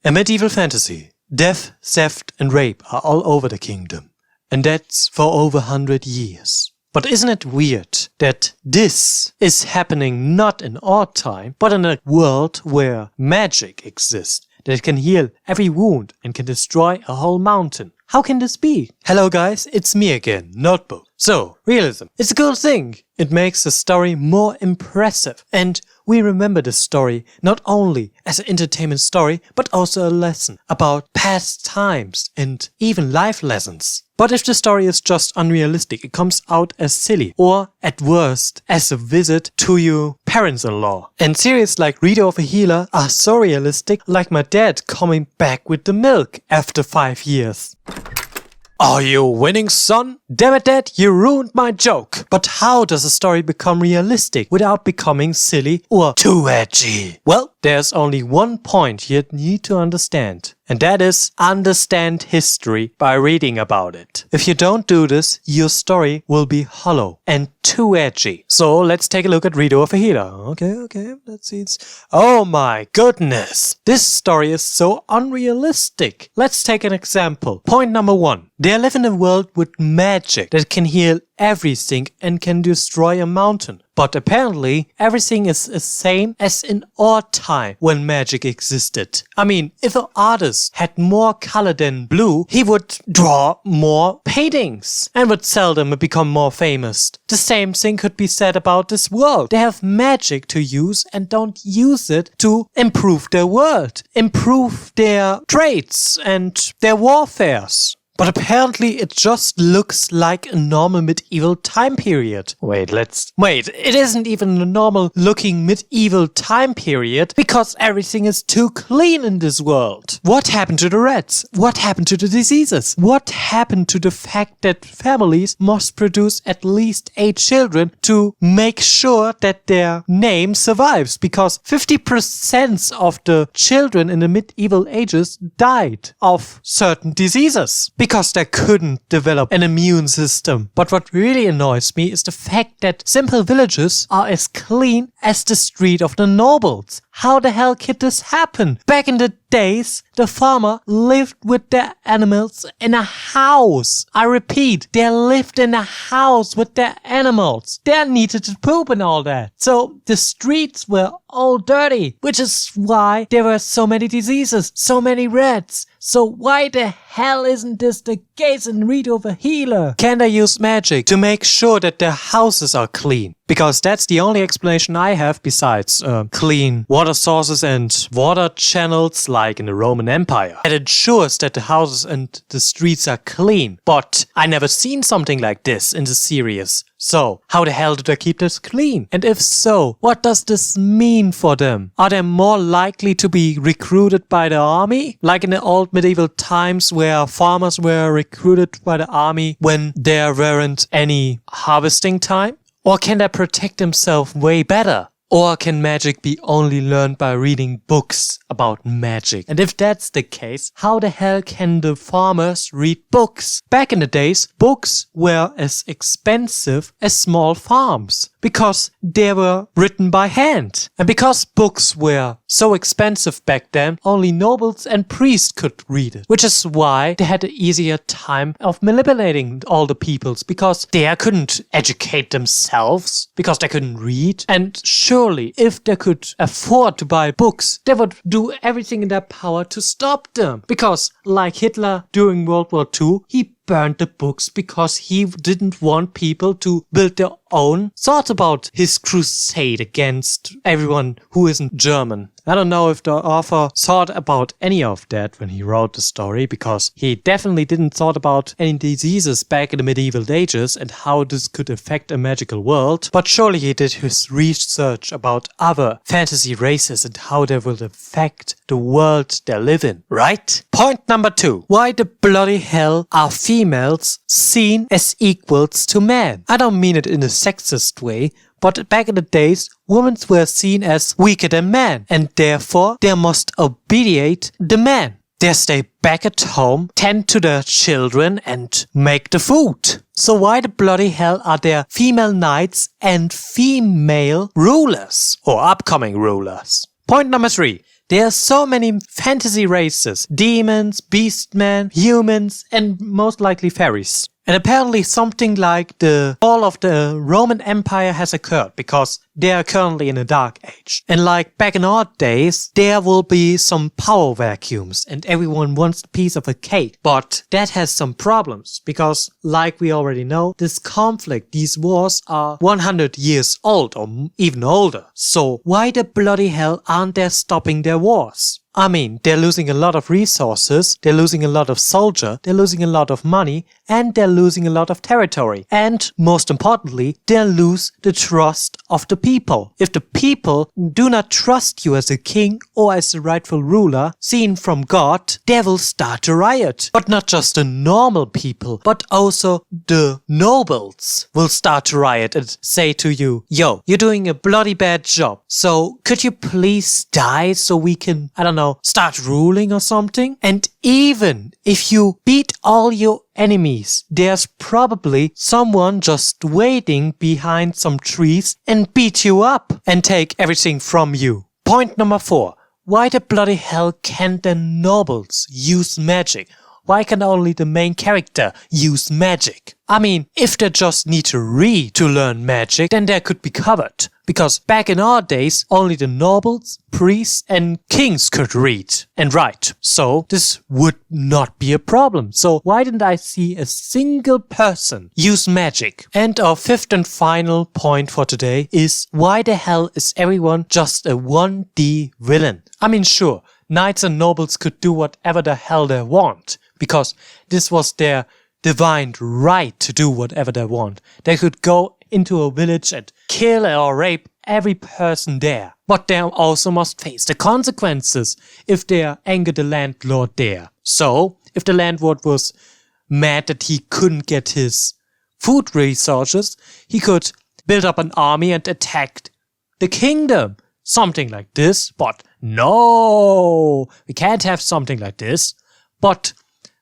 In medieval fantasy, death, theft and rape are all over the kingdom. And that's for over 100 years. But isn't it weird that this is happening not in our time, but in a world where magic exists, that can heal every wound and can destroy a whole mountain? How can this be? Hello guys, it's me again, Notebook. So, realism. It's a cool thing. It makes the story more impressive. And we remember the story not only as an entertainment story, but also a lesson about past times and even life lessons. But if the story is just unrealistic, it comes out as silly, or at worst, as a visit to your parents-in-law. And series like Reader of a Healer are so realistic, like my dad coming back with the milk after 5 years. Are you winning, son? Damn it, Dad, you ruined my joke. But how does a story become realistic without becoming silly or too edgy? Well, there's only one point you need to understand. And that is, understand history by reading about it. If you don't do this, your story will be hollow and too edgy. So let's take a look at Reader of a Healer. Okay, let's see. Oh my goodness. This story is so unrealistic. Let's take an example. Point number 1. They live in a world with magic that can heal everything and can destroy a mountain. But apparently, everything is the same as in our time when magic existed. I mean, if an artist had more color than blue, he would draw more paintings and would sell them and become more famous. The same thing could be said about this world. They have magic to use and don't use it to improve their world, improve their traits and their warfares. But apparently it just looks like a normal medieval time period. Wait, it isn't even a normal looking medieval time period because everything is too clean in this world. What happened to the rats? What happened to the diseases? What happened to the fact that families must produce at least 8 children to make sure that their name survives? Because 50% of the children in the medieval ages died of certain diseases. Because they couldn't develop an immune system. But what really annoys me is the fact that simple villages are as clean as the street of the nobles. How the hell could this happen? Back in the days, the farmer lived with their animals in a house. I repeat, they lived in a house with their animals. They needed to poop and all that. So the streets were all dirty, which is why there were so many diseases, so many rats. So why the hell isn't this the case in Reader of a Healer? Can they use magic to make sure that their houses are clean? Because that's the only explanation I have besides clean water sources and water channels like in the Roman Empire. It ensures that the houses and the streets are clean. But I never seen something like this in the series. So, how the hell do they keep this clean? And if so, what does this mean for them? Are they more likely to be recruited by the army? Like in the old medieval times where farmers were recruited by the army when there weren't any harvesting time? Or can they protect themselves way better? Or can magic be only learned by reading books about magic? And if that's the case, how the hell can the farmers read books? Back in the days, books were as expensive as small farms because they were written by hand. And because books were so expensive back then, only nobles and priests could read it. Which is why they had an easier time of manipulating all the peoples, because they couldn't educate themselves, because they couldn't read. And surely, if they could afford to buy books, they would do everything in their power to stop them. Because, like Hitler during World War II, he burned the books because he didn't want people to build their own thoughts about his crusade against everyone who isn't German. I don't know if the author thought about any of that when he wrote the story, because he definitely didn't thought about any diseases back in the medieval ages and how this could affect a magical world. But surely he did his research about other fantasy races and how they will affect the world they live in, right? Point number 2. Why the bloody hell are females seen as equals to men? I don't mean it in a sexist way, but back in the days, women were seen as weaker than men, and therefore they must obedient the man. They stay back at home, tend to their children, and make the food. So why the bloody hell are there female knights and female rulers, or upcoming rulers? Point number 3. There are so many fantasy races: demons, beastmen, humans, and most likely fairies. And apparently something like the fall of the Roman Empire has occurred because they are currently in a dark age. And like back in old days, there will be some power vacuums and everyone wants a piece of a cake. But that has some problems because, like we already know, this conflict, these wars are 100 years old or even older. So why the bloody hell aren't they stopping their wars? I mean, they're losing a lot of resources, they're losing a lot of soldiers, they're losing a lot of money, and they're losing a lot of territory. And most importantly, they lose the trust of the people. If the people do not trust you as a king or as the rightful ruler, seen from God, they will start to riot. But not just the normal people, but also the nobles will start to riot and say to you, yo, you're doing a bloody bad job. So could you please die so we can, I don't know, start ruling or something? And even if you beat all your enemies, there's probably someone just waiting behind some trees and beat you up and take everything from you. Point number 4. Why the bloody hell can't the nobles use magic? Why can only the main character use magic? I mean, if they just need to read to learn magic, then they could be covered. Because back in our days, only the nobles, priests and kings could read and write. So this would not be a problem. So why didn't I see a single person use magic? And our 5th and final point for today is, why the hell is everyone just a 1D villain? I mean, sure, knights and nobles could do whatever the hell they want, because this was their divine right to do whatever they want. They could go into a village and kill or rape every person there. But they also must face the consequences if they anger the landlord there. So, if the landlord was mad that he couldn't get his food resources, he could build up an army and attack the kingdom. Something like this. But no, we can't have something like this. But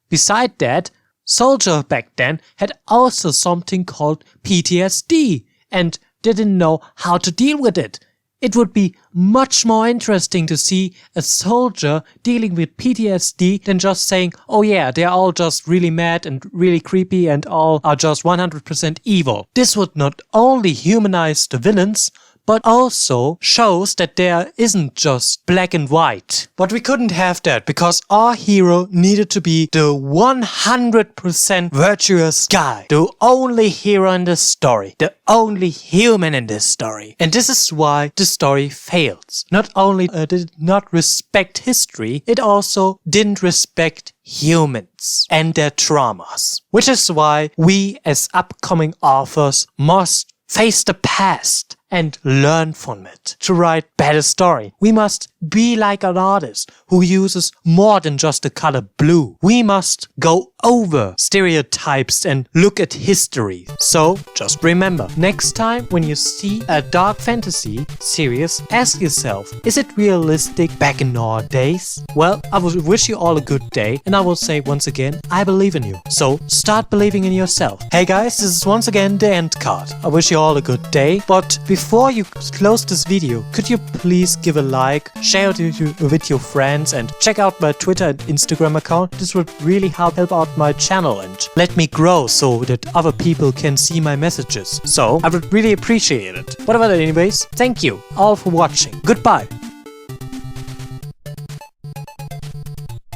beside that, soldiers back then had also something called PTSD, and they didn't know how to deal with it. It would be much more interesting to see a soldier dealing with PTSD than just saying, oh yeah, they're all just really mad and really creepy and all are just 100% evil. This would not only humanize the villains, but also shows that there isn't just black and white. But we couldn't have that because our hero needed to be the 100% virtuous guy, the only hero in the story, the only human in this story. And this is why the story fails. Not only did it not respect history, it also didn't respect humans and their traumas. Which is why we as upcoming authors must face the past and learn from it to write better story. We must be like an artist who uses more than just the color blue. We must go over stereotypes and look at history. So just remember, next time when you see a dark fantasy series, ask yourself, is it realistic back in our days? Well, I will wish you all a good day, and I will say once again, I believe in you. So start believing in yourself. Hey guys, this is once again the end card. I wish you all a good day, but before you close this video, could you please give a like, share it with your friends, and check out my Twitter and Instagram account. This would really help out my channel and let me grow so that other people can see my messages. So I would really appreciate it. What about it anyways? Thank you all for watching. Goodbye.